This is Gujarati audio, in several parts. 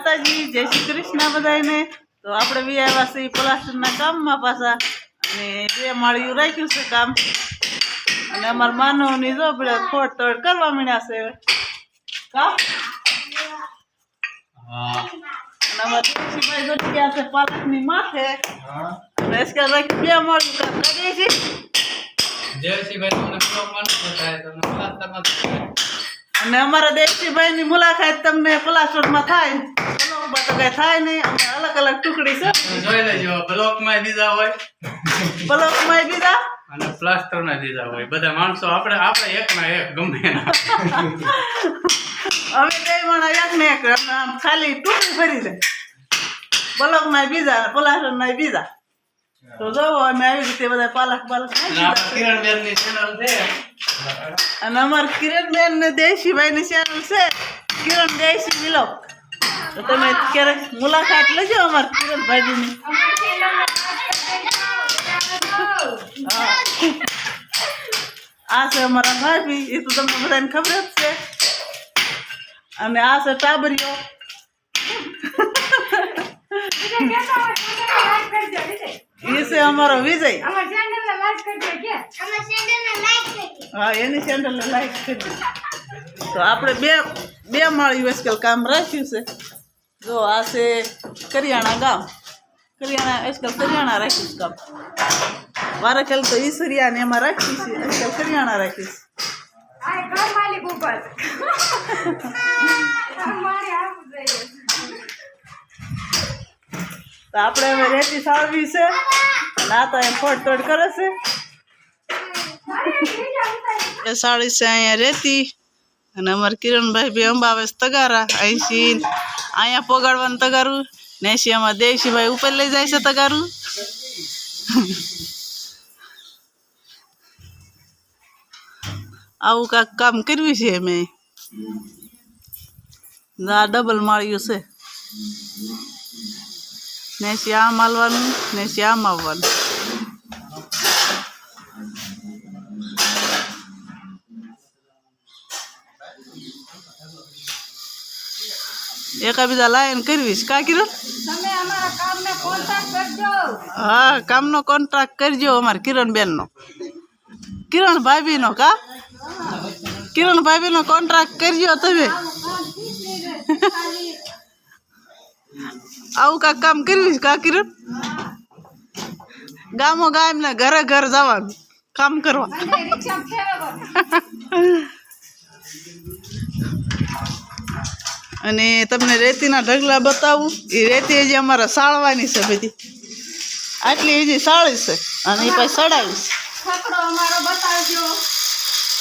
માતાજી, જય શ્રી કૃષ્ણ બધાને। તો આપણે બી આવ્યા છીએ પ્લાસ્ટરના કામમાં પાછા, અને 2 માળિયું રાખ્યું છે કામ, અને અમારા માનવની જો આપણે ખોટ તોડ કરવા માંડ્યા છે હવે કામ। અને અમારા તુલસીભાઈ જોઈ ગયા છે પાલકની માથે, અને इसके राखी 2 માળિયું કામ કરીએ છીએ। દેવસીભાઈ તમને બ્લોગમાં ન બતાવે, તમને પ્લાસ્ટરમાં અને અમારા દેવસીભાઈની મુલાકાત તમને પ્લાસ્ટરમાં થાય, બ્લોગમાં તો કઈ થાય નહીં, અમે અલગ અલગ ટુકડી છે, જોઈ લેજો। બ્લોકમાં બીજા હોય, બ્લોગમાં બીજા અને પ્લાસ્ટરના બીજા હોય। બધા માણસો આપણે એકના એક ગમે એના। અમે કઈ માણા એક ને એક આમ ખાલી ટુકડી ફરી છે, બ્લોગમાં બીજા પ્લાસ્ટરના બીજા। તો જો અમે આવી રીતે બધા પાલક અને આપણે કિરણબેનની ચેનલ છે, અને અમાર કિરણબેન ને દેશીભાઈની ચેનલ છે કિરણ દેશી વ્લોગ। તો તમે ક્યારેક મુલાકાત લેજો અમાર કિરણભાઈની। આ છે અમારા ભાભી, એ તો તમને બધાને ખબર જ છે, અને આ છે ટાબરિયો। ये से हमारा विजय, हाँ एनी चैनल ने लाइक कर दी। तो आपने 2 माळी वेस्कल काम राख्યું છે। જો આ છે કરિયાણા ગામ, કરિયાણા એસ્કલ કરિયાણા રાખ્યું કામ, વારકેલ તો ઈસરિયા ને એમાં રાખી છે, એસ્કલ કરિયાણા રાખી છે। આ ઘર માલિક ઉપર તો આપણે હવે રેતી સાળવી છે, અને આ તો એ ફોડ તોડ કરે છે, એ સાળી છે અહીંયા રેતી, અને અમારે કિરણભાઈ બી અંબાવે તગારા અહીંથી અહીંયા પોગાડવાનું તગારું ને, અહીંથી અમારા દેવસીભાઈ ઉપર લઈ જાય છે તગારું। આવું કાંક કામ કર્યું છે મેં। આ ડબલ માળ્યું છે, ને આમ હાલવાનું ને આમ આવવાનું। એકાબીજા લાઈન કરવીશ કા કિરણ, હા કામનો કોન્ટ્રાક્ટ કરજો અમારે કિરણબેનનો, કિરણ ભાભીનો કા, કિરણ ભાભીનો કોન્ટ્રાક્ટ કરજો તમે। આવું કાંક કામ કરવીશ કા કિરણ, ગામો ગામ ને ઘરે ઘર જવાનું કામ કરવા। અને તમને રેતીના ઢગલા બતાવું, એ રેતી હજી અમારે સાળવાની છે બધી, આટલી હજી સાળી છે, અને એ પછી સડાવીશ।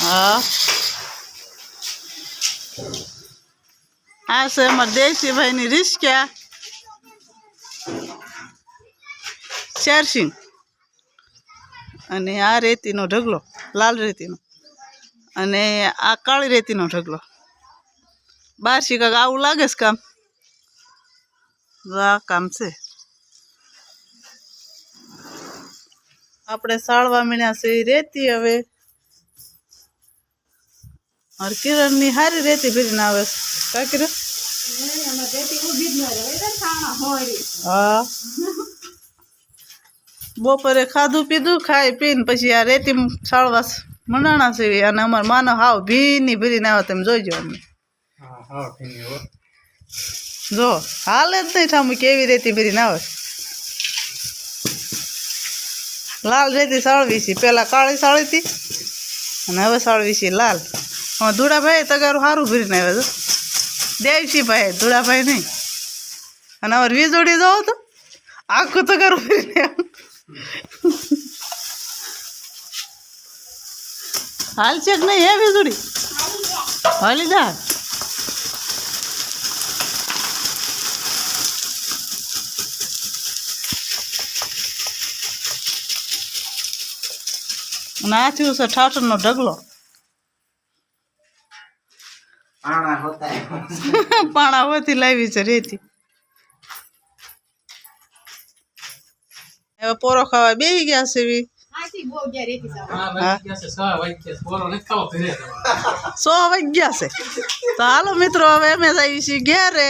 હા આ છે અમારા દેશીભાઈની રિસ્કા શેરસિંગ, અને આ રેતીનો ઢગલો લાલ રેતીનો, અને આ કાળી રેતીનો ઢગલો। 12 કાંક આવું લાગે છે કામ, આ કામ છે। આપણે સાળવા મીણ્યા છે રેતી હવે, और किरणની હારી રેતી ભરીને આવે છે કા કિરણ, હા બપોરે ખાધું પીધું ખાઈ પીને પછી આ રેતી સાળવા મંડાણા છે, અને અમાર માનો હાવ ભીની ભરીને આવે, તમે જોઈજો અમને। જો હાલે જ નહીં થામું કેવી રેતી ભરીને આવે, લાલ રેતી સાળવી છે, પેલા કાળી સાળી હતી અને હવે સાળવી છે લાલ। હા ધુડાભાઈ તગારું સારું ભરીને આવે છે, દેવસીભાઈ ધુડાભાઈ નહીં, અને અમારે વીજળી જાઓ તો આખું તગારું ભરીને આવે। હાલ છે કે નહીં હે વીજળી, હાલી જા। ના થયું છે ઠાઠરનો ઢગલો, પાણા હોતી લાવી છે રેતી। હવે પોરો ખાવા બેસી ગયા છે, 100 વાગ્યા છે। તો હાલો મિત્રો હવે અમે જઈએ છીએ ઘેરે,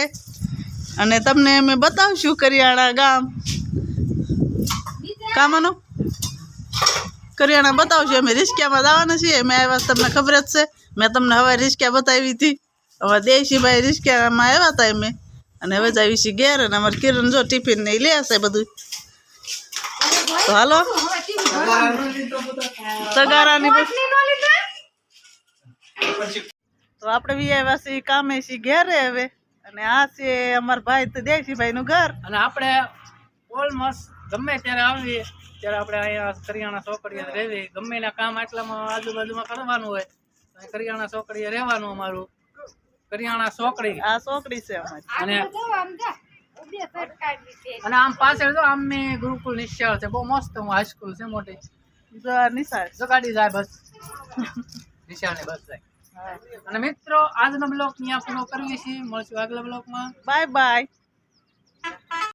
અને તમને અમે બતાવશું કરિયાણા ગામ કામનો કરિયાણા બતાવશું. અમે રિસ્કામાં જવાના છીએ. અમે આવ્યા તમને ખબર જ છે. મેં તમને હવે રિસ્કા બતાવી હતી. હવે દેશીભાઈ રિસ્કામાં આવ્યા હતા અમે અને હવે જ આવી છીએ ઘેર. અને અમારે કિરણ જો ટિફિન ને લે હશે બધું. તો હાલો તગારાની તો આપણે વી આવ્યા છીએ કામે છીએ ઘેરે હવે. અને આ છે અમારા ભાઈ તો દેશીભાઈ નું ઘર. અને આપણે ઓલમોસ્ટ ગમે ત્યારે આવીએ ત્યારે આપણે અહીંયા કરિયાણા ચોકડીએ રહેવી. ગમે એના કામ આટલામાં આજુબાજુમાં કરવાનું હોય તો કરિયાણા ચોકડીએ રહેવાનું અમારું. કરિયાણા ચોકડી આ ચોકડી છે અમારી. અને આમ પાછળ જો આમ ગુરુકુળ નિશાળ છે, બહુ મસ્ત હાઈસ્કૂલ છે મોટી. જો આ નિશાળ જો ગાડી જાય બસ નિશાળની બસ જાય. અને મિત્રો આજનો બ્લોગ અહીંયા પૂરો કરીએ છીએ. મળશું આગલા બ્લોગમાં. Bye bye.